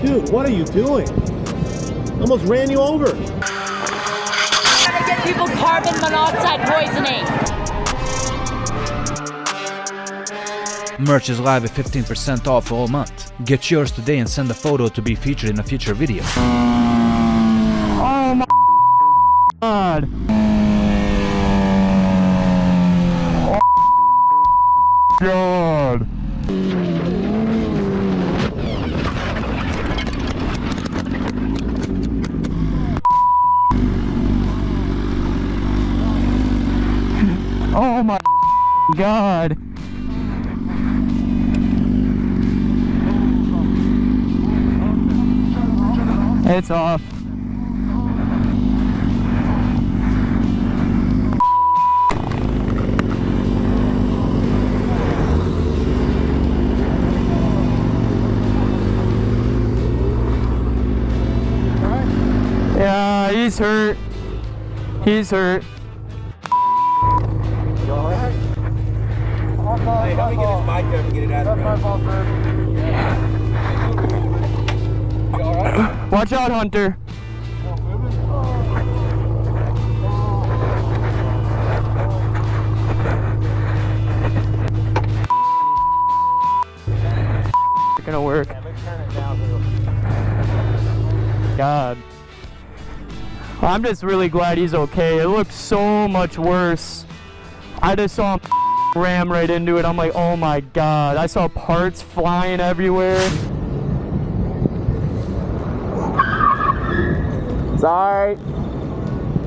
Dude, what are you doing? Almost ran you over. Gotta get people carbon monoxide poisoning. Merch is live at 15% off all month. Get yours today and send a photo to be featured in a future video. Oh my god. Oh god. Oh my god. It's off. Yeah, he's hurt. He's hurt. You alright? Hey, help me get his mic up and get it out of the way. Watch out, Hunter. It's gonna work. God. I'm just really glad he's okay. It looks so much worse. I just saw him ram right into it. I'm like, oh my god. I saw parts flying everywhere. Sorry.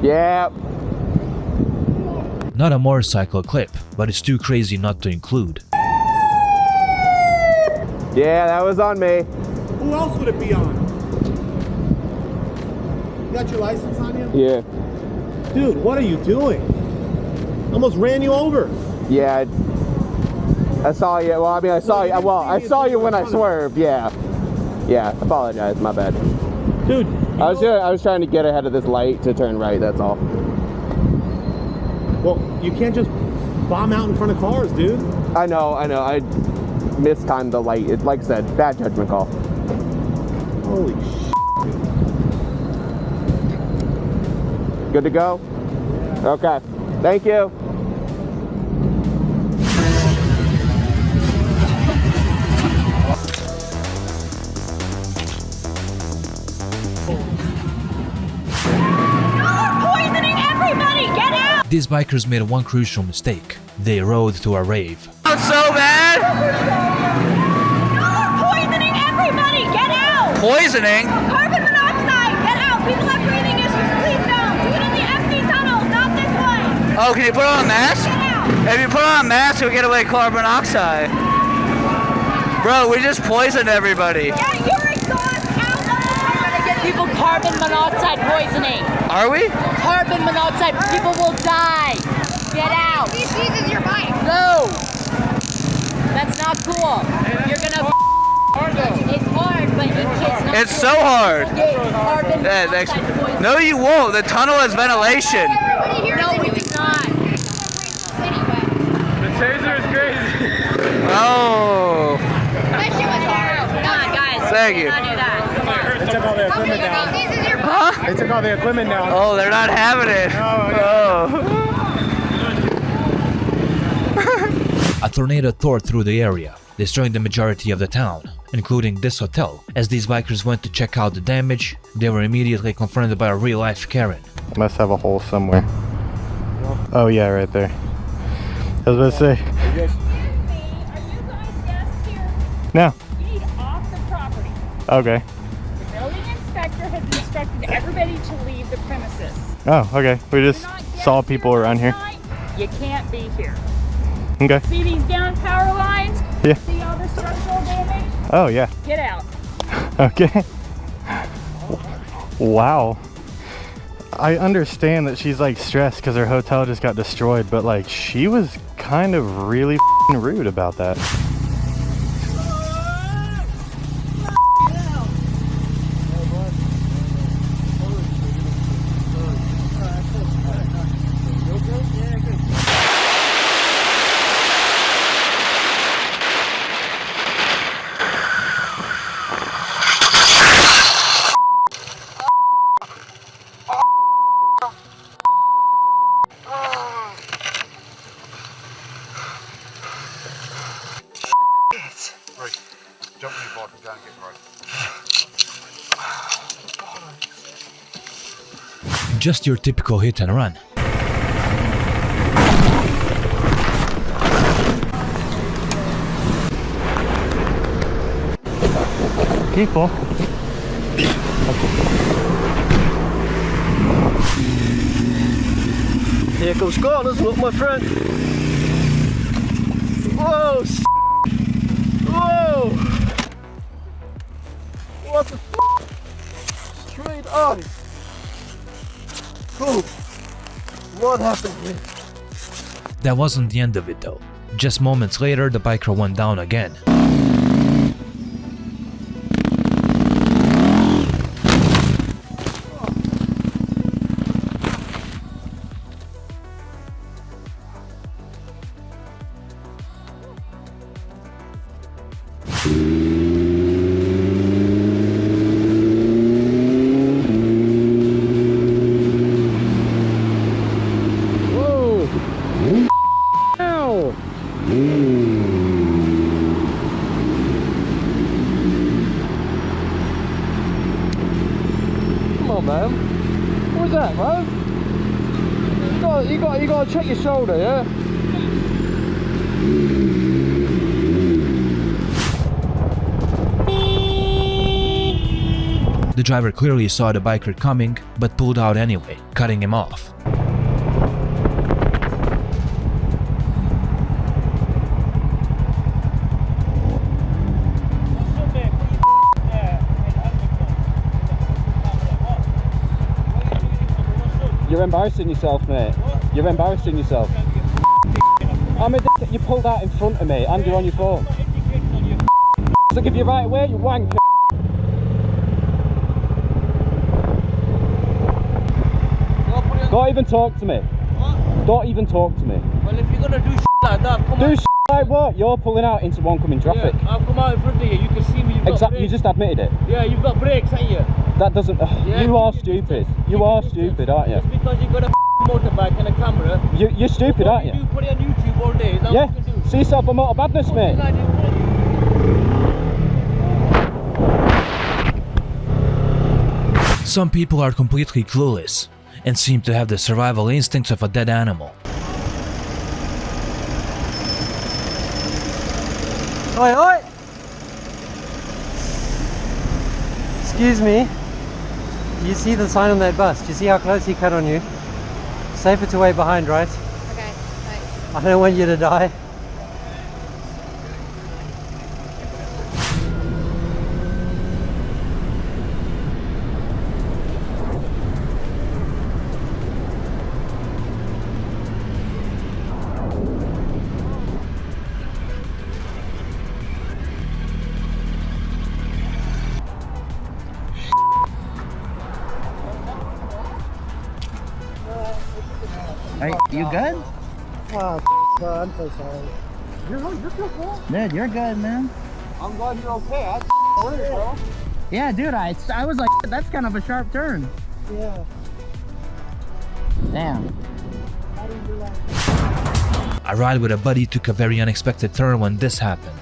Yeah. Not a motorcycle clip, but it's too crazy not to include. Yeah, that was on me. Who else would it be on? You got your license on you? Yeah. Dude, what are you doing? Almost ran you over. Yeah. I saw you. Well, I mean, I saw you. Well, I saw you when I swerved. Yeah. Yeah. Apologize. My bad. Dude, I was trying to get ahead of this light to turn right. That's all. well, you can't just bomb out in front of cars, dude. I know. I mistimed the light. It, like I said, bad judgment call. Holy shit. Good to go? Okay. Thank you. These bikers made one crucial mistake. They rode to a rave. It's so bad! You're poisoning everybody! Get out! Poisoning? Carbon monoxide! Get out! People have breathing issues. Please don't! Do it in the empty tunnels, not this one! Oh, can you put on a mask? Get out! If you put on a mask, you'll get away carbon monoxide. Bro, we just poisoned everybody. Get your exhaust out of the car! We're gonna get people carbon monoxide poisoning. Are we? Carbon monoxide, people will die. Get out. This is your bike. No. That's not cool. You're gonna. It's hard, but it's not. It's so hard. Get carbon Yeah, monoxide poisoning. no, you won't. The tunnel has ventilation. No, it's not. The taser is crazy. Oh. That shit was hard. Come on, guys. Thank you. Let's not do that. They took all their equipment down. Huh? They took all their equipment down. Oh, they're not having it. No. A tornado tore through the area, destroying the majority of the town, including this hotel. As these bikers went to check out the damage, they were immediately confronted by a real-life Karen. Must have a hole somewhere. Oh yeah, right there. I was about to say. Are you guys guests here? No. You need off the property. Okay. The building inspector has instructed everybody to leave the premises. Oh, okay. We just You're not saw guests people here around here. tonight, you can't be here. Okay. See these down power lines? Yeah. See all the structural damage? Oh yeah. Get out. Okay. Wow. I understand that she's like stressed because her hotel just got destroyed, but like she was kind of really rude about that. Just your typical hit and run. People. Here comes Carlos, look my friend. Whoa! Whoa! What the f? Straight on. Oh, what happened here? That wasn't the end of it though. Just moments later, the biker went down again. You gotta check your shoulder, yeah? The driver clearly saw the biker coming, but pulled out anyway, cutting him off. You're embarrassing yourself, mate. What? You're embarrassing yourself. I'm a dick that you pulled out in front of me and you're on your phone. So give you right away, you wanker. Don't even talk to me. What? Don't even talk to me. Well, if you're gonna do shit like that, come on. Do shit like what? You're pulling out into oncoming traffic. Yeah, I'll come out in front of you. You can see me. You've got Exactly. brakes. You just admitted it. Yeah, you've got brakes, ain't you? That doesn't. Yeah, you are stupid. You are stupid, aren't you? Just because you've got a motorbike and a camera. You're stupid, aren't you? You put it on YouTube all day. That's Yeah. what you can do. See yourself a motor badness, mate. Some people are completely clueless and seem to have the survival instincts of a dead animal. Oi, oi! Excuse me. Do you see the sign on that bus? Do you see how close he cut on you? Safer to wait behind, right? Okay, thanks. I don't want you to die. Hey, you good? Oh, bro, I'm so sorry. You're cool. Dude, you're good, man. I'm glad you're okay. I worried, bro. Yeah, dude, I was like, that's kind of a sharp turn. Yeah. Damn. A ride with a buddy took a very unexpected turn when this happened.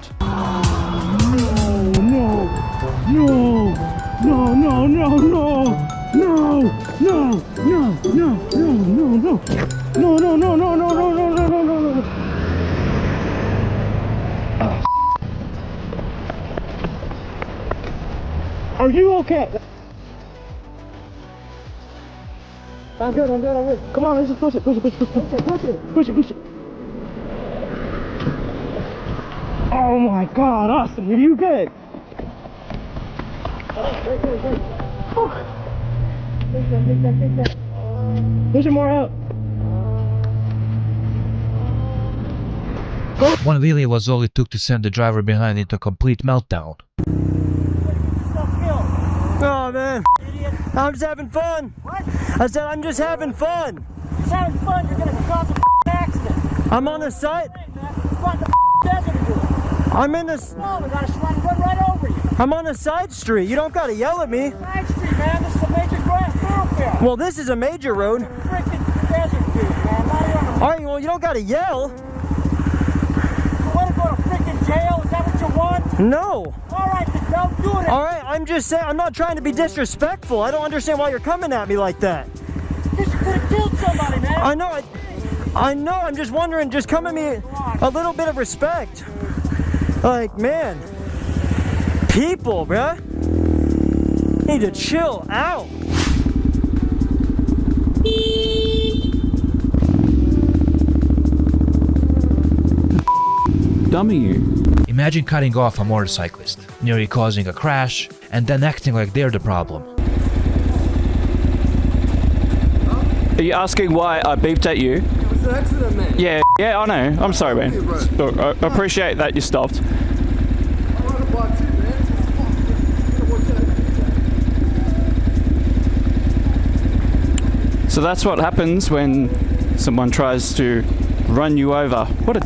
Are you okay? I'm good, I'm good. Come on, let's just push it. Oh my god, Austin, are you good? Push it more out. One wheelie was all it took to send the driver behind into a complete meltdown. Oh man, I'm just having fun. What? I said I'm just having fun. It's having fun, you're gonna cause a accident. I'm on the side. Hey man, what the desert to do? I'm in this. No, we gotta run right over you. I'm on a side street. You don't gotta yell at me. Side street, man, this is a major thoroughfare. Well, this is a major road. Freaking desert, dude, man. Not even on the... All right, well, you don't gotta yell. You wanna go to freaking jail? Is that what you want? No. All right, then don't do it. All right, I'm just saying. I'm not trying to be disrespectful. I don't understand why you're coming at me like that. I know, I'm just wondering, just come at me a little bit of respect. Like, man, people, bruh, need to chill out. Dummy you. Imagine cutting off a motorcyclist, nearly causing a crash, and then acting like they're the problem. Are you asking why I beeped at you? It was an accident, man. Yeah, I know. I'm sorry, man. Look, I appreciate that you stopped. So that's what happens when someone tries to run you over. What a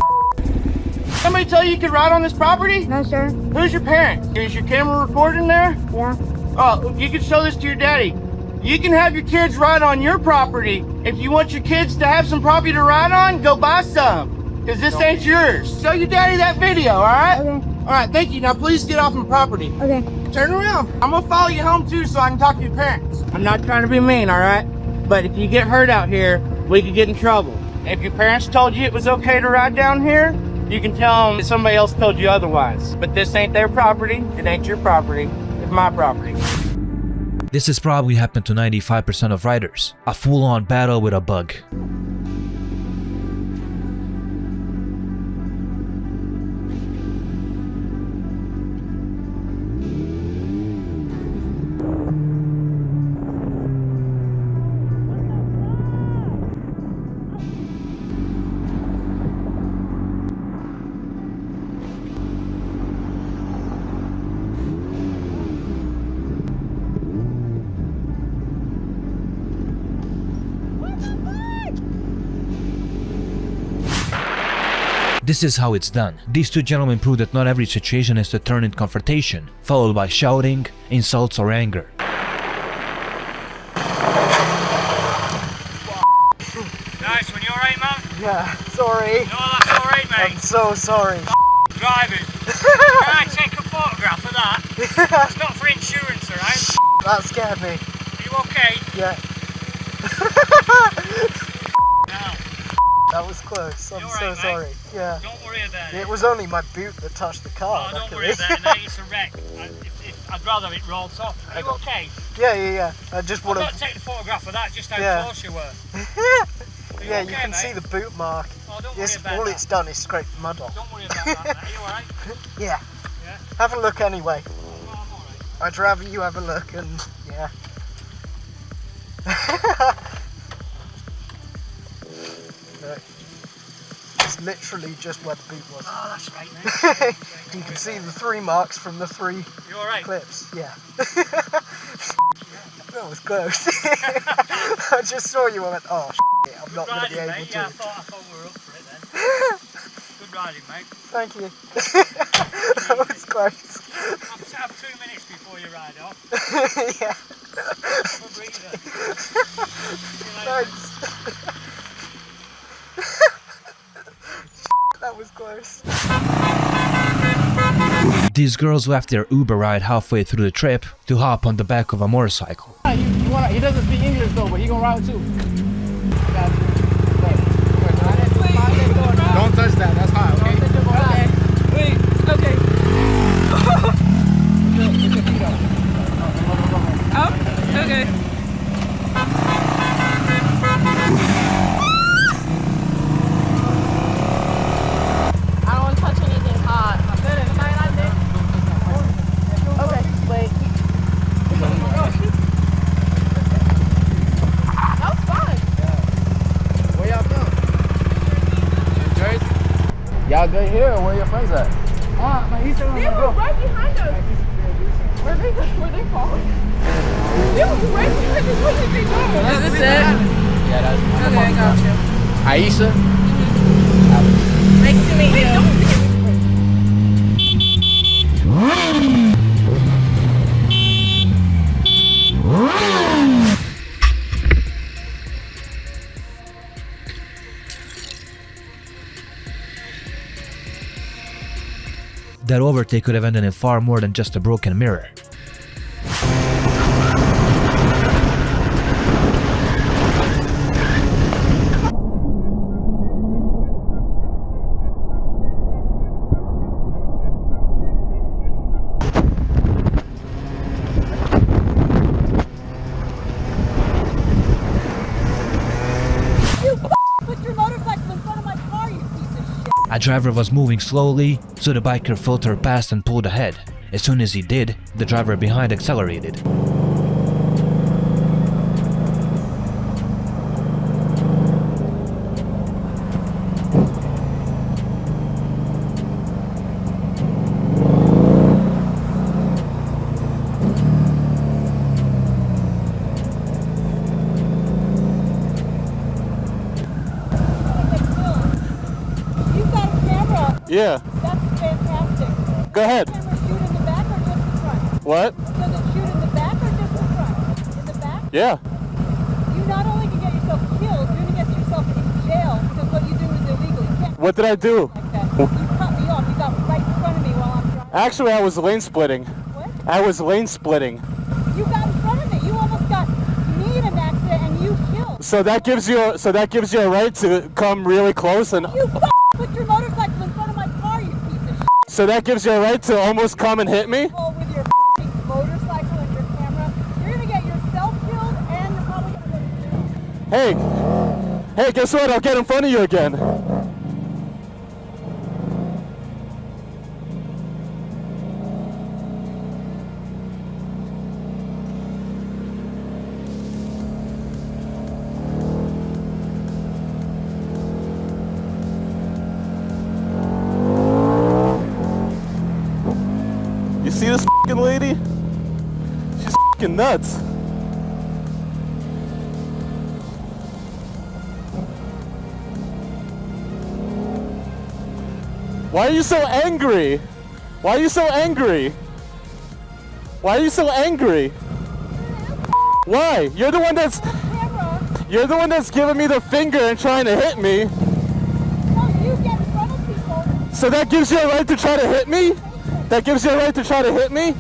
Somebody tell you can ride on this property? No, sir. Who's your parent? Is your camera recording there? Yeah. Oh, you can show this to your daddy. You can have your kids ride on your property. If you want your kids to have some property to ride on, go buy some. Because this ain't yours. Show your daddy that video, all right? Okay. All right, thank you. Now please get off my property. Okay. Turn around. I'm going to follow you home too so I can talk to your parents. I'm not trying to be mean, all right? But if you get hurt out here, we could get in trouble. If your parents told you it was okay to ride down here, you can tell them that somebody else told you otherwise. But this ain't their property. It ain't your property. It's my property. This has probably happened to 95% of riders. A full-on battle with a bug. This is how it's done. These two gentlemen prove that not every situation has to turn into confrontation, followed by shouting, insults or anger. Nice one, you alright, man? Yeah, sorry. No, that's alright, mate. I'm so sorry. Driving. Can I take a photograph of that? It's not for insurance, alright? That scared me. Are you okay? Yeah. No. That was close. I'm You're so right, sorry. mate. Yeah. Don't worry about it. It was only my boot that touched the car. Oh, don't luckily. worry about it, mate. It's a wreck. I'd rather it rolled off. Are you okay? Yeah. I just I'm want not to. taking a photograph of that, just how Yeah. close you were. Yeah, you okay, can mate? see the boot mark. Oh, don't worry Yes, about all that. it's done is scrape mud off. Don't worry about that, mate. Are you alright? Yeah. Yeah? Have a look anyway. Oh, I'm alright. I'd rather you have a look and yeah. Look. It's literally just where the boot was. Oh, that's right, mate. You can see the 3 marks from the 3 You alright? clips. Yeah. That was close. I just saw you and went, oh shit, I'm not going to be able mate. to. Yeah, I thought we were up for it then. Good riding, mate. Thank you. That was close. Have 2 minutes before you ride off. Yeah. Have a breather. Thanks. That was close. These girls left their Uber ride halfway through the trip to hop on the back of a motorcycle. He doesn't speak English though, but he gonna ride too. Don't touch that, that's hot, okay? Wait, okay. Oh, okay. I don't want to touch anything hot. Okay, wait. That was fun. Where y'all from? Jersey? Y'all good here or where your friends at? They were right behind us. Where they falling? They were right behind us. What did they do? Is this it? Yeah, that's Okay, I got you. Aisha? Nice to meet you. That overtake could have ended in far more than just a broken mirror. driver was moving slowly, so the biker filtered past and pulled ahead. As soon as he did, the driver behind accelerated. Yeah. That's fantastic. Go ahead. Does the camera shoot in the back or just the front? What? Does it shoot in the back or just the front? In the back? Yeah. You not only can get yourself killed, you're gonna get yourself in jail because what you do is illegal. You can't What did I do? like that. You cut me off. You got right in front of me while I'm driving. Actually, I was lane splitting. What? I was lane splitting. You got in front of me. You almost got me in an accident and you killed. So that gives you a right to come really close and. You put your motorcycle in front of my car, you piece of shit. So that gives you a right to almost come and hit me? With your motorcycle and your camera, you're gonna get yourself killed and you're probably gonna go to jail. Hey, guess what? I'll get in front of you again. You see this f***ing lady? She's f***ing nuts. Why are you so angry? Why are you so angry? Why are you so angry? Why? You're the one that's giving me the finger and trying to hit me. So that gives you a right to try to hit me? That gives you a right to try to hit me?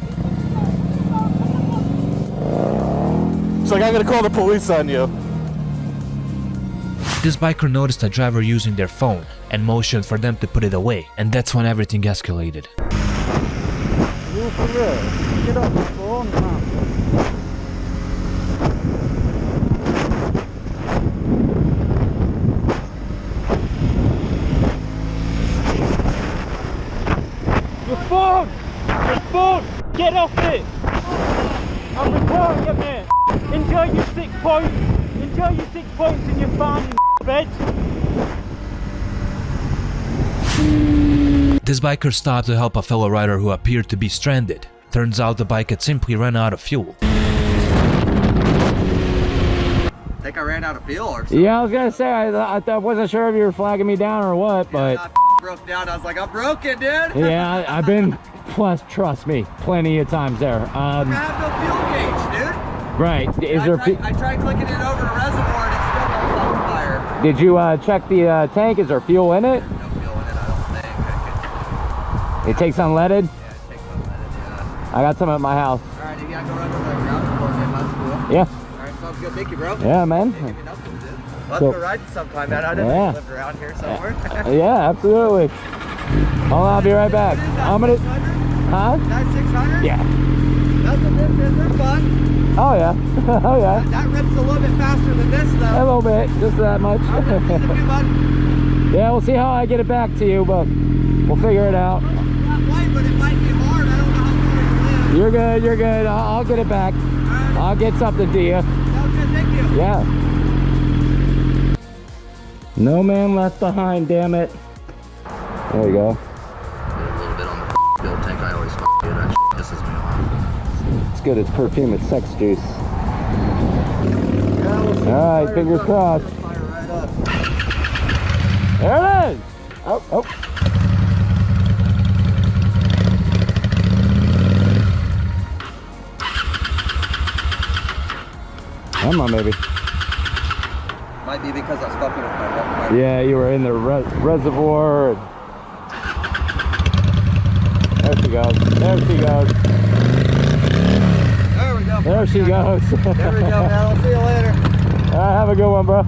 It's like, I'm gonna call the police on you. This biker noticed a driver using their phone and motioned for them to put it away, and that's when everything escalated. You for real? Get off the phone, man. Your phone! Your phone! Get off it! I'm recording you, mate. Enjoy your 6 points. Enjoy your 6 points in your farm, you bed. This biker stopped to help a fellow rider who appeared to be stranded. Turns out the bike had simply run out of fuel. I think I ran out of fuel or something. Yeah, I was gonna say, I wasn't sure if you were flagging me down or what, but... I broke down, I was like, I'm broken, dude! Yeah, I've been, plus, trust me, plenty of times there. I have no fuel gauge, dude! Right, I tried clicking it over to reservoir and it still goes on fire. Did you check the tank? Is there fuel in it? No fuel in it, I don't think. It takes unleaded? Yeah, it takes unleaded, yeah. I got some at my house. Alright, you gotta go run to the ground floor and get my fuel. Yeah. Alright, sounds good. Thank you, bro. Yeah, man. Hey, give me nothing, dude. Let's go riding sometime, man. I didn't know you lived around here somewhere. Yeah, absolutely. I'll be right back. I'm gonna... Huh? That 600? Yeah. They're fun. Oh yeah. Oh yeah. That rips a little bit faster than this, though. A little bit, just that much. Yeah, we'll see how I get it back to you, but we'll figure it out. But it might be hard. I don't know how far you live. You're good, you're good. I'll get it back. I'll get something to you. Sounds good, thank you. Yeah. No man left behind, damn it. There you go. A little bit on the fuel tank. I always do that. Pisses me off. It's good, it's perfume, it's sex juice. Alright, fingers crossed. There it is! Oh, oh. Come on, maybe. Might be because I was fucking with my Yeah, you were in the reservoir. There she goes. There she goes. There we go. There she goes. There we go, man. I'll see you later. All right, have a good one, bro.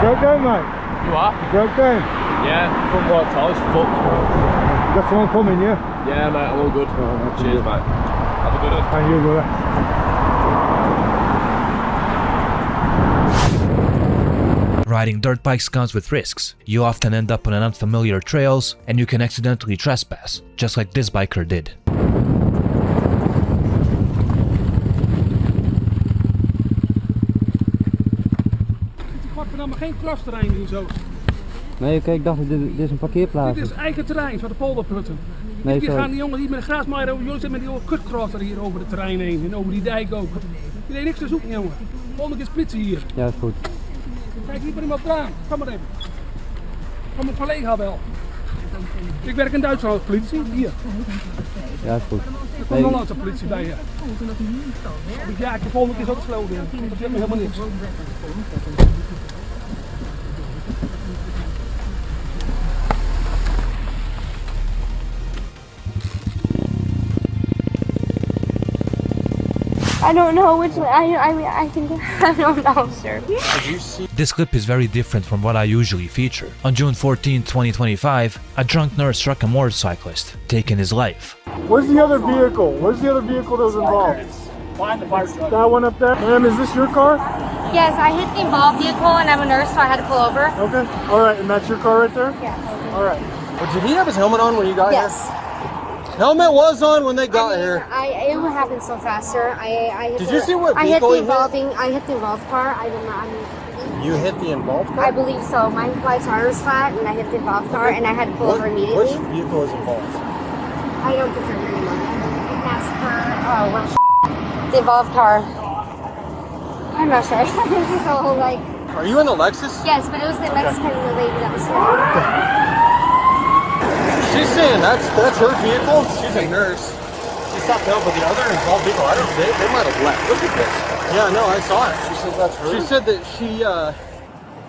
Broke down, mate. You are? Broke down. Yeah, front right tyre's fucked, bro. Got someone coming, yeah? Yeah, mate, I'm all good. Cheers, mate. Have a good one. Thank you, brother. Riding dirt bikes comes with risks. You often end up on unfamiliar trails, and you can accidentally trespass, just like this biker did. Pak me dan maar geen klasterrein hier zo. Nee, oké, ik dacht, dit is een parkeerplaats. Dit is eigen terrein, zo de polderputten. Nee, Hier gaan die jongens hier met een graasmaaier over, jullie zitten met die oude kutkrosser hier over het terrein heen en over die dijk ook. Je deed niks te zoeken, jongen. Volgende keer splitsen hier. Ja, is goed. Kijk, hier maar iemand aan. Kom maar even. Van mijn collega wel. Ik werk in Duitsland als politie, hier. Ja, is goed. Er komt nog nooit een politie bij je. Ja, ik de volgende keer zo gesloten. Dat zit me helemaal niks. I don't know which one. I think I don't know, sir. This clip is very different from what I usually feature. On June 14, 2025, a drunk nurse struck a motorcyclist, taking his life. Where's the other vehicle? Where's the other vehicle that was involved? Behind the fire truck. That one up there? Ma'am, is this your car? Yes, I hit the involved vehicle and I'm a nurse, so I had to pull over. Okay. Alright, and that's your car right there? Yes. Alright. But did he have his helmet on when you got Yes. here? Helmet was on when they got here. It would happen so fast, sir. I hit Did the, you see what I hit vehicle the he hit? I hit the involved car. I did not. You hit the involved car? I believe so. My tire was flat, and I hit the involved car, and I had to pull over immediately. Which vehicle is involved? I don't think there's anyone. That's for the involved car. I'm not sure. This is all like. Are you in the Lexus? Yes, but it was the Mexican lady that was here. She's saying that's her vehicle. She's a nurse. She stopped out, but the other involved vehicle, I don't know, they might have left. Look at this. Yeah, no, I saw it. She said that's her. She said that she, I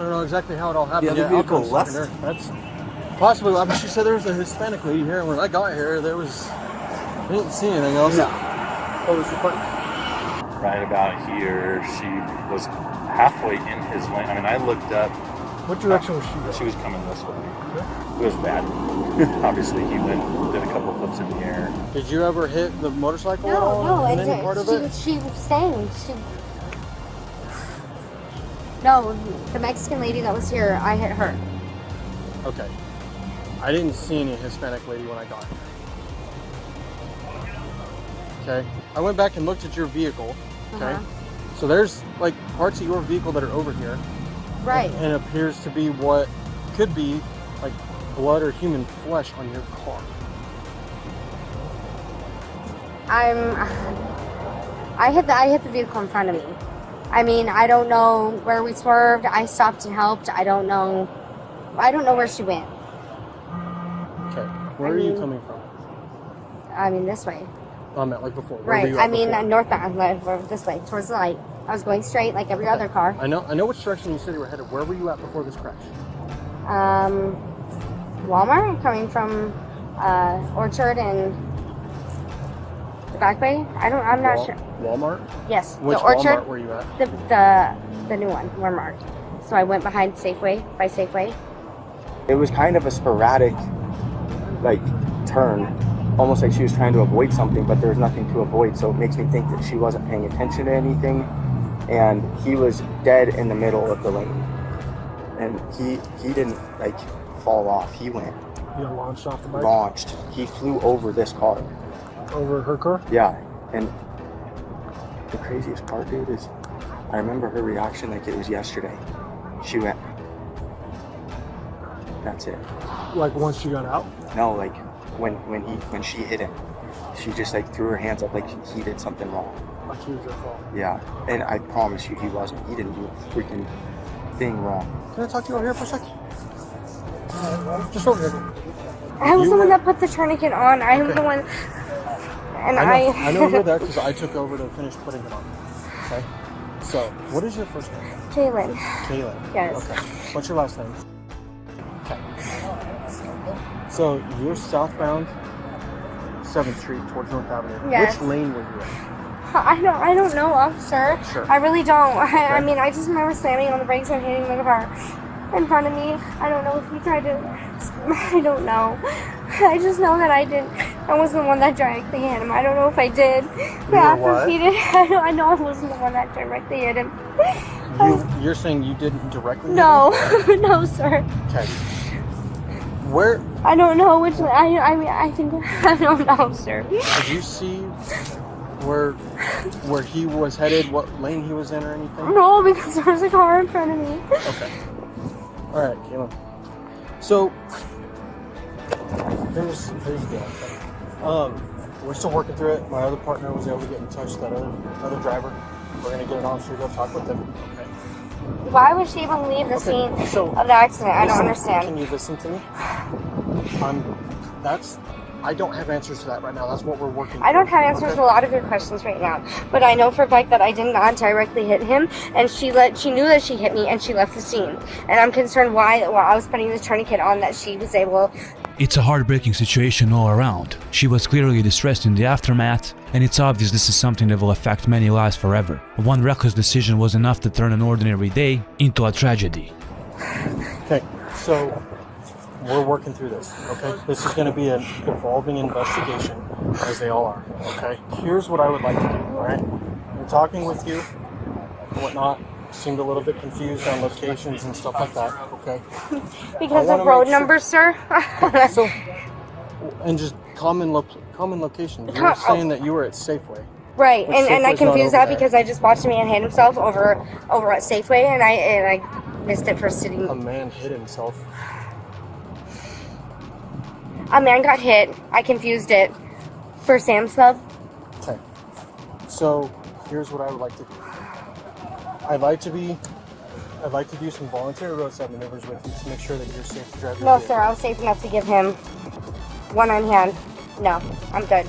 don't know exactly how it all happened. The other vehicle left? That's possibly, I mean, she said there was a Hispanic lady here, and when I got here, I didn't see anything else. No. What was the point? Right about here, she was halfway in his lane. I mean, I looked up. What direction was she going? She was coming this way. It was bad. Obviously, he did a couple flips in the air. Did you ever hit the motorcycle at all? No, in any part of it? she was staying. No, the Mexican lady that was here, I hit her. Okay. I didn't see any Hispanic lady when I got here. Okay. I went back and looked at your vehicle. Okay. So there's like parts of your vehicle that are over here. Right. And it appears to be what could be like blood or human flesh on your car. I hit the vehicle in front of me. I mean, I don't know where we swerved. I stopped and helped. I don't know where she went. Okay. Where are you coming from? I mean, this way. I meant like before. Where Right. were you I at mean, before? northbound, like, this way, towards the light. I was going straight like every other car. I know which direction you said you were headed. Where were you at before this crash? Walmart, coming from Orchard and the back way. I'm not sure. Walmart? Yes, Which the Orchard. Walmart were you at? The new one, Walmart. So I went behind Safeway, by Safeway. It was kind of a sporadic, like, turn. Almost like she was trying to avoid something, but there was nothing to avoid. So it makes me think that she wasn't paying attention to anything. And he was dead in the middle of the lane. And he didn't, like, fall off. He went. You launched off the bike? Launched. He flew over this car. Over her car? Yeah. And the craziest part, dude, is I remember her reaction like it was yesterday. She went. That's it. Like once she got out? No, like when she hit him, she just like threw her hands up like he did something wrong. Like he was her fault. Yeah, and I promise you, he wasn't. He didn't do a freaking thing wrong. Can I talk to you over here for a second? Just over here. I was the one that put the tourniquet on. I am the one. And I know you're there because I took over to finish putting it on. Okay. So, what is your first name? Jalen. Kaylin. Yes. Okay. What's your last name? Okay. So you're southbound 7th Street towards North Avenue. Yes. Which lane were you in? I don't know, officer. Sure. I really don't. I mean, I just remember slamming on the brakes and hitting the car in front of me. I don't know if he tried to. I don't know. I just know that I didn't. I wasn't the one that directly hit him. I don't know if I did. But after he did, I know I wasn't the one that directly hit him. You're saying you didn't directly hit him? No, no, sir. Okay. Where? I don't know which way. I mean, I think, I don't know, sir. Did you see where he was headed, what lane he was in or anything? No, because there was a car in front of me. Okay. All right, Kayla. So, here's the deal. We're still working through it. My other partner was able to get in touch with that other driver. We're going to get an officer to go talk with them. Okay. Why would she even leave the scene of the accident? I don't understand. Can you listen to me? I don't have answers to that right now. That's what we're working through. I don't have answers to a lot of your questions right now, but I know for a fact that I did not directly hit him, and she knew that she hit me, and she left the scene. And I'm concerned why while I was putting the tourniquet on that she was able. It's a heartbreaking situation all around. She was clearly distressed in the aftermath, and it's obvious this is something that will affect many lives forever. One reckless decision was enough to turn an ordinary day into a tragedy. Okay, so we're working through this, okay? This is going to be an evolving investigation, as they all are, okay? Here's what I would like to do, all right? I'm talking with you and whatnot. Seemed a little bit confused on locations and stuff like that, okay? Because of road numbers, sir? So, and just common locations. You were saying that you were at Safeway. Right, and I confused that because I just watched a man hit himself over at Safeway, and I missed it for sitting. A man hit himself. A man got hit. I confused it for Sam's Club. Okay. So here's what I would like to do. I'd like to do some voluntary roadside maneuvers with you to make sure that you're safe to drive your No, vehicle. sir. I was safe enough to give him one on hand. No, I'm good.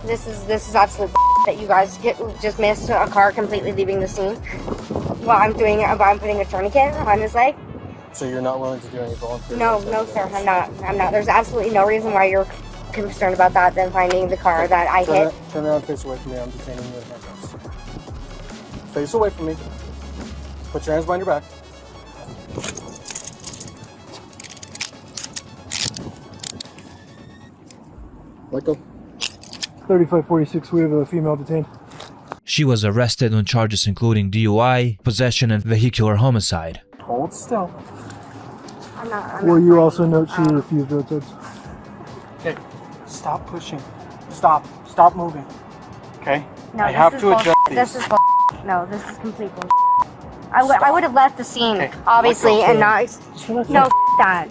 This is absolute that you guys just missed a car completely leaving the scene while I'm putting a tourniquet on his leg. So you're not willing to do any voluntary? No, sir. I'm not. There's absolutely no reason why you're concerned about that than finding the car that I hit. Turn around, face away from me. I'm detaining you in handcuffs. Face away from me. Put your hands behind your back. Let go. 3546, we have a female detained. She was arrested on charges including DUI, possession and vehicular homicide. Hold still. Will you also note she refused roadsides? Okay, stop pushing. Stop moving. Okay? No, I have to adjust these. This is no, this is complete bullshit. I would have left the scene, obviously, and not. No, that.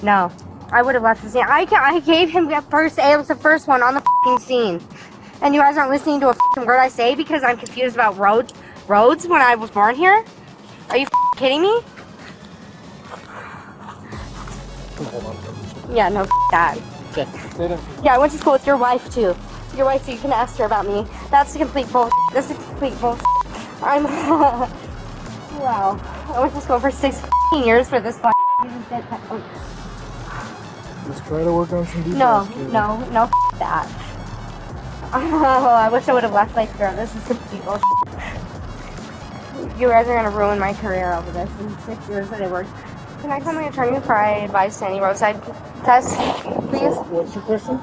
No, I would have left the scene. I gave him the first. It was the first one on the scene, and you guys aren't listening to a word I say because I'm confused about roads when I was born here. Are you kidding me? Yeah, no, that. Yeah, I went to school with your wife too. Your wife, so you can ask her about me. That's a complete bullshit. This is complete bullshit. I'm. Wow. I went to school for 16 years for this. Let's try to work on some details. No, that. Oh, I wish I would have left like girl. This is complete bullshit. You guys are gonna ruin my career over this in 6 years that I worked. Can I call my attorney before I advise to any roadside tests, please? What's your question?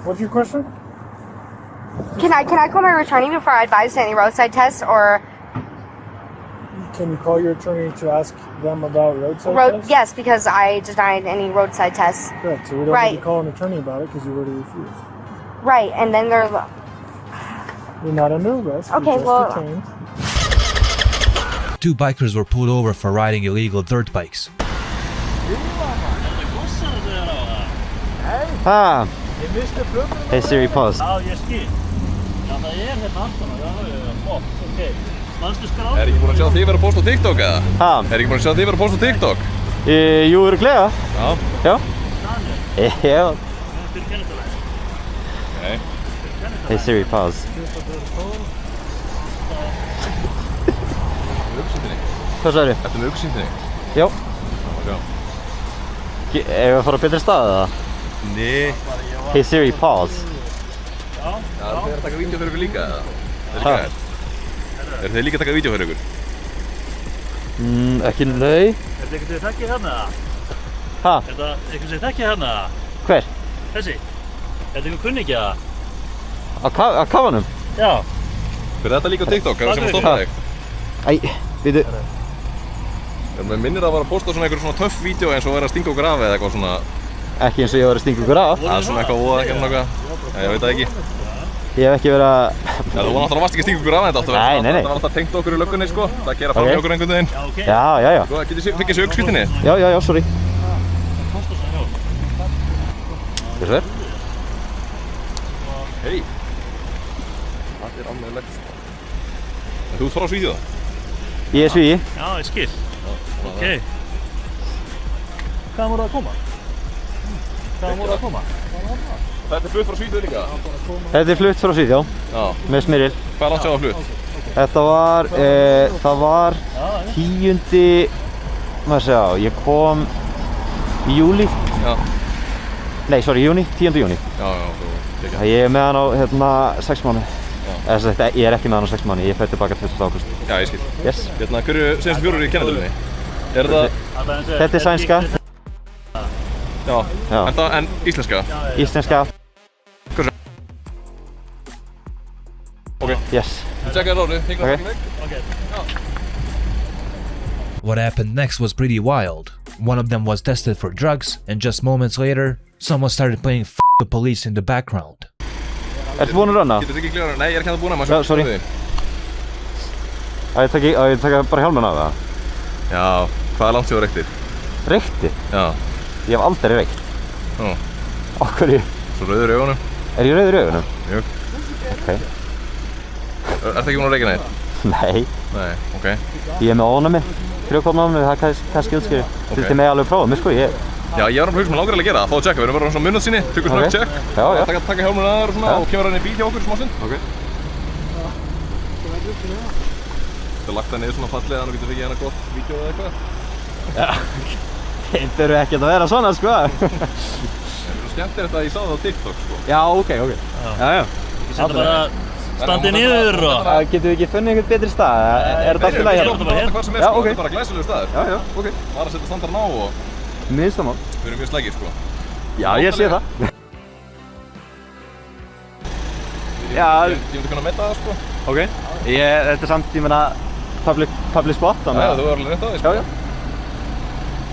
What's your question? Can I call my attorney before I advise to any roadside tests or? Can you call your attorney to ask them about roadside tests? Yes, because I denied any roadside tests. Correct. So we don't need to call an attorney about it because you already refused. Right, and then they're. You're not under arrest. Okay, well. Detained. 2 bikers were pulled over for riding illegal dirt bikes. Ah. Hey Siri, pause. Já, ég skil. Já, það hérna aftan á, já, flott, ok. Mannskuskráð? Ekki búin að sjá þið vera að posta á TikTok eða? Ha? Ekki búin að sjá þið vera að posta á TikTok? Jú, örugglega. Já. Já. Já. Fyrir kennitalagi. Okay. Hey Siri, pause. Hvað sagði? Ertu með augsýndinni? Já. Já. Ef við að fara á betri stað eða? Nei. Hey Siri, pause. Já, það er að taka vídeo fyrir ykkur líka eða? Það er líka þér? Er þið líka að taka vídeo fyrir ykkur? Ekki nei. Er þetta eitthvað sem þið þekkið hérna? Ha? Er þetta eitthvað sem þið þekkið hérna? Hver? Þessi? þetta eitthvað kunningi eða? Að kafanum? Já. Fyrir þetta líka á TikTok, er það sem að stoppa þig? Æ, veitu. Mér minnir að vera að posta svona einhver svona töff vídeo eins og vera að stinga okkur af eða eitthvað svona. Ekki eins og ég var að stinga okkur af. Það er svona eitthvað óða ekki svona eitthvað. Ég veit það ekki. Ég hef ekki verið að... Já, þú var náttúrulega vast ekki að stinga okkur af þetta áttu að vera. Nei. Það var alltaf tengt okkur í löggunni sko. Það gera fram í okkur einhvern veginn. Já. Sko, getið þið fengið sögskvítinni? Já, sorry. Þess veginn. Hei. Það er alveg En þú ert frá Svíþjóð? Ég er Svíi. Já, ég skil. Ok. Hvaðan voru að koma? Þetta er flutt frá Svíþjóð líka? Þetta er flutt frá Svíþjóð. Já. Með smyril. Hvað er langt sér á flutt? Þetta var, það var 10. Maður segja, ég kom í júli. Já. Nei, sorry, júni, 10. júni. Já, þú Ég er með hann á 6 mánuði. Ég er ekki með hann á 6 mánuði, ég fer tilbaka 20. ágúst. Já, ég skil. Yes. Hverju senstu fjórur í kennetölinni? Er það... Þetta er sænska. Já. En íslenska? Íslenska. Hversu? Ok. Yes. Tjekka það ráðu, hingla Okay. What happened next was pretty wild. One of them was tested for drugs, and just moments later, someone started playing F*** the police in the background. Ertu búinn að rönna? Getur þið ekki kljóra? Nei, ég er ekki að búinn að Já, sorry. Ég taka bara hjálminn af það? Já, hvað er langt sér á reyktir? Reyktir? Já. Ég hef aldrei reykt. Ó. Á hverju? Svo rauður í augunum. Er ég rauður í augunum? Jú. Ok. Ertu ekki búinn að reykja neitt? Nei. Nei, ok. Ég er með ónæmi. Frjókornaofnæmi, það er kannski útskýri. Þurfti mig alveg að prófa mig sko, Já, ég var að hugsa mér langar að gera það, fá að checka. Við erum bara svona munnað síni, tökum svona check. Já. Taka hjálminn að þér og svona og kemur hann í bíl hjá okkur smá stund. Ok. Þú lagt það niður svona fallega þannig að við getum fengið hérna gott vídeo eða eitthvað. Já. Þeir þurfu ekkert að vera svona sko. Það er svo skemmtilegt að ég sá það á TikTok sko. Já, ok. Já. Setja bara standið niður og... Getum við ekki funnið einhvern betri stað? Er þetta alltaf hérna? Hvað sem er sko, þetta er bara glæsilegur staður. Já, ok. Bara að setja standarn á og... Minnstamann. Við erum mjög slægir sko. Já, ég sé það. Já. Ég myndi kunna metta það sko. Ok. Þetta er samt, ég meina, public spot, þannig að... Já, þú er alveg rétt á því sko. Já.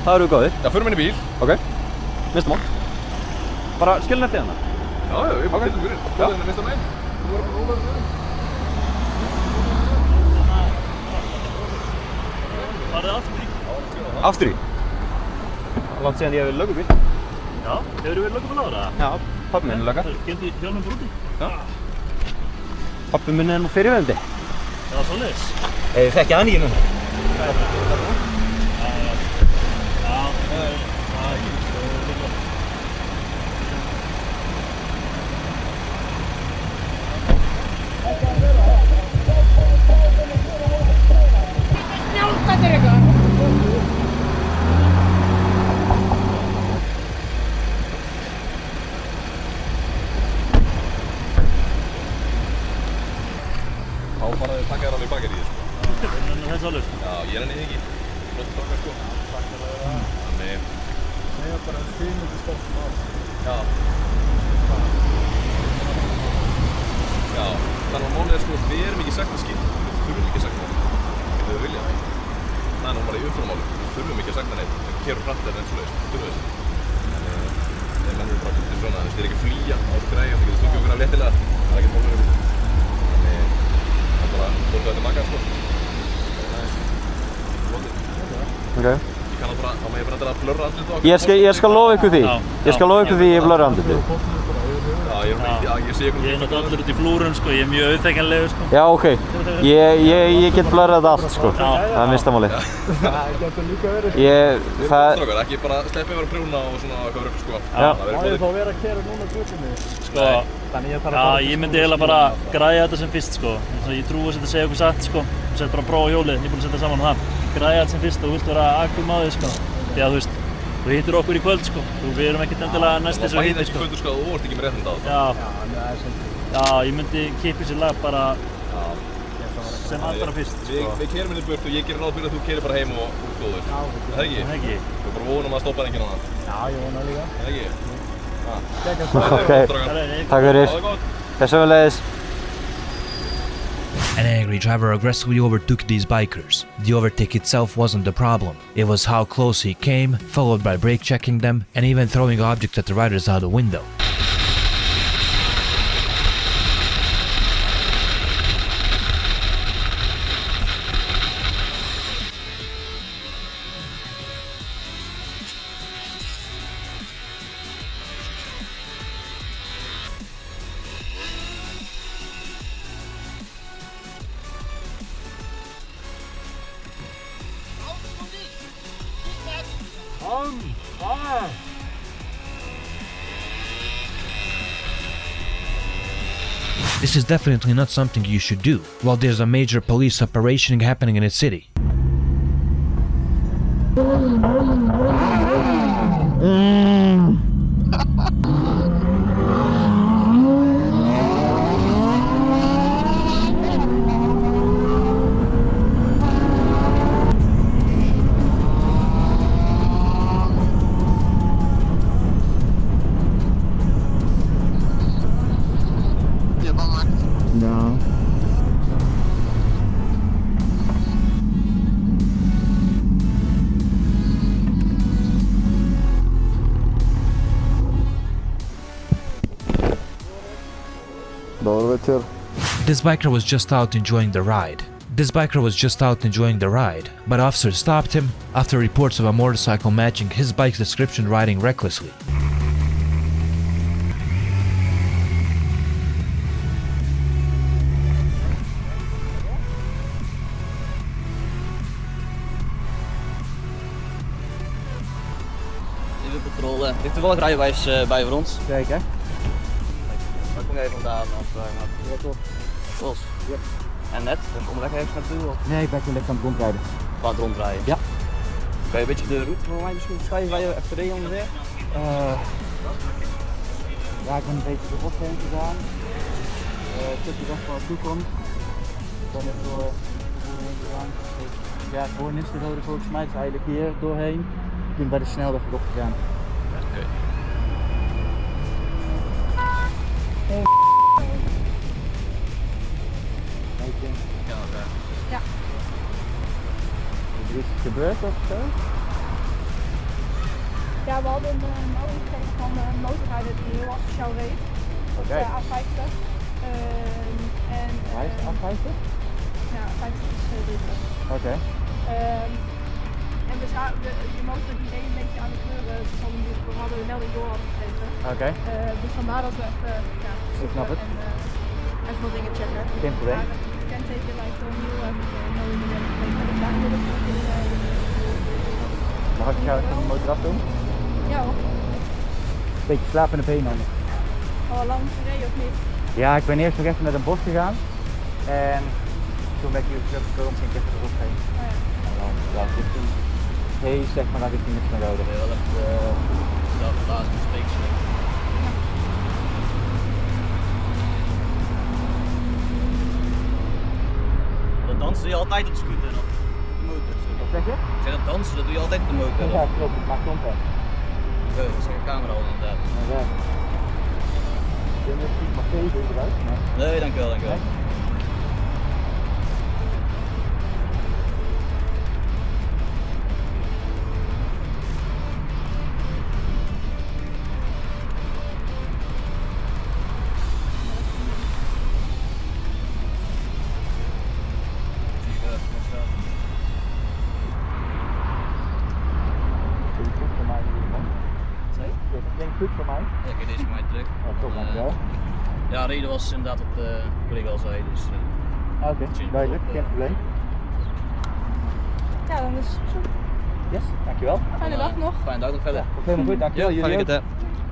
Það eru góðir. Já, förum inn í bíl. Ok. Minnstamann. Bara skilin eftir hana. Já, ég er bara til fyrir. Hvað er það minnstamann? Þú er bara rólaður fyrir. Var það aftur í? Aftur í? Langt síðan ég hef verið lögubíl. Já, hefur þú verið lögubíl ára? Já, pabbi minn er lögga. Gendi hjálminn bara úti? Já. Pabbi minn er nú fyrirverandi. Já, svoleiðis. Ég þekki hann ekki núna. Ég skal lofa ykkur því. Ég skal lofa ykkur því ég blurra andlitið. Ég sé ykkur. Ég er náttúrulega allur út í flúrum sko, ég er mjög auðþekjanlegur sko. Já, ok. Ég get blurrað þetta allt sko. Það er minnstamáli. Strákar, ekki bara sleppa yfir að prjóna og svona eitthvað rögg sko. Það er þá að vera að keyra núna götunni. Sko, ég myndi eiginlega bara græja þetta sem fyrst sko. Ég trúi að þetta segja okkur satt sko. Sett bara prófa hjólið, ég er búinn að setja saman það. Græja þetta sem fyrst og þú vilt vera akkum á því sko. Því að þú veist, þú hittir okkur í kvöld sko. Við erum ekkert endilega næst þessu hitti sko. Það hittir ekki kvöldur sko, þú ert ekki með réttinda á það. Já, ég myndi kippa sér lag bara sem allra fyrst sko. Við keyrum inn í burt og ég gerir ráð fyrir að þú keyrir bara heim og út góður. Það ekki? Þú er bara vonum að stoppa enginn annan. Já, ég vona líka. Það ekki? Oké, ga goed eens. Ga zo wel eens. An angry driver aggressively overtook these bikers. The overtake itself wasn't the problem. It was how close he came, followed by brake checking them, and even throwing objects at the riders out the window. This is definitely not something you should do while there's a major police operation happening in a city. No. This biker was just out enjoying the ride. But officers stopped him after reports of a motorcycle matching his bike's description riding recklessly. Controle. Ligt toevallig rijbewijs bij voor ons? Zeker. Waar kom jij vandaan? Bos? Ja. En net? Ben je onderweg ergens naartoe? Of? Nee, ik ben lekker aan het rondrijden. Gewoon aan het rondrijden? Ja. Kan je een beetje de route voor mij misschien beschrijven waar je even reed ongeveer? Ja, ik ben een beetje de bos heen gegaan. Tussen de weg waar naartoe komt. Dan is door heen gegaan. Ja, gewoon is de rode volgens mij, het is eigenlijk hier doorheen. Toen bij de snelweg erop gegaan. Oké. Ja. Is er iets gebeurd of zo? Ja, we hadden een melding gekregen van een motorrijder die heel asociaal reed. Op de A50. Waar is de A50? Ja, A50 is dit. Oké. En die motor die reed een beetje aan de kleuren van we hadden een melding door hadden gekregen. Oké. Dus vandaar dat we even Ik snap het. En even wat dingen checken. Geen probleem. Het kenteken lijkt wel nieuw en melding gekregen. Dus daar wil ik Mag ik jou even de motor af doen? Ja hoor. Beetje slapende benen anders. Al lang gereden of niet? Ja, ik ben eerst nog even naar een bos gegaan. En toen ben ik hier terug gekomen en ik even erop heen. Oh ja. En dan ja, richting Hees, zeg maar, naar richting het Rode. Ja, dat is de laatste bespreking. Dat dansen doe je altijd op de scooter en op de motor. Wat zeg je? Ik zeg dat dansen, dat doe je altijd op de motor. Ja, klopt, ik maak content. Dat is een camera al inderdaad. Ja. Kun je niet maar geven eruit? Nee, dankjewel, dankjewel. Goed voor mij. Ja, kijk, deze voor mij terug. Ja, top, dankjewel. Ja, reden was inderdaad wat de collega al zei, dus... Oké, duidelijk, geen probleem. Ja, dan is het zo. Yes, dankjewel. Fijne dag nog. Fijne dag nog verder. Helemaal goed, dankjewel. Ja, Jullie ook.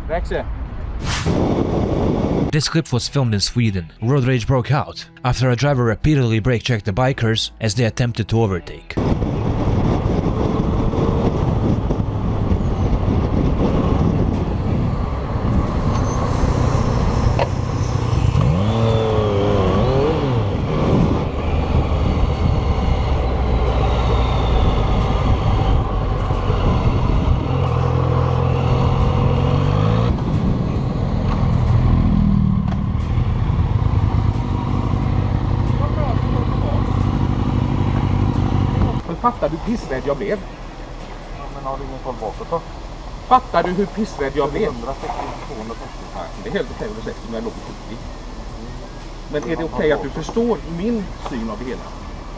Werk This clip was filmed in Sweden. Road rage broke out after a driver repeatedly brake checked the bikers as they attempted to overtake. fattar du hur pissrädd jag blev? Ja, men har du ingen koll bakåt då? Fattar du hur pissrädd jag blev? 160, 260. Nej, det är helt okej att 60 men jag låg på 70. Men är det okej att du förstår min syn av det hela?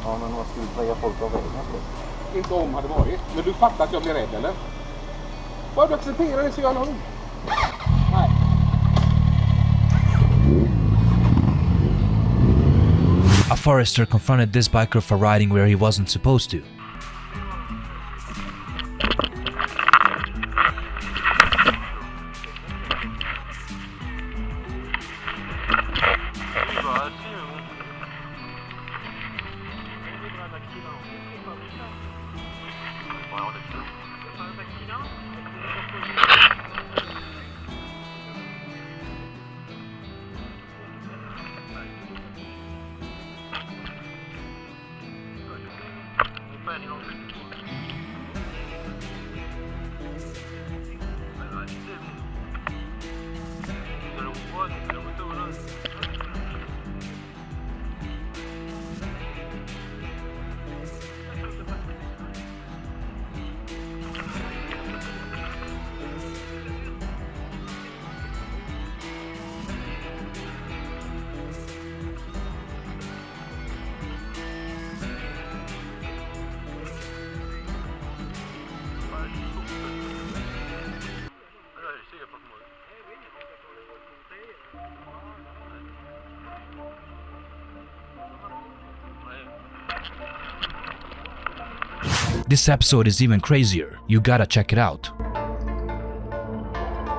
Ja, men vad ska du säga folk av vägen för? Inte om hade varit. Men du fattar att jag blir rädd eller? Bara du accepterar det så jag lugn. Nej. A forester confronted this biker for riding where he wasn't supposed to. This episode is even crazier. You gotta check it out.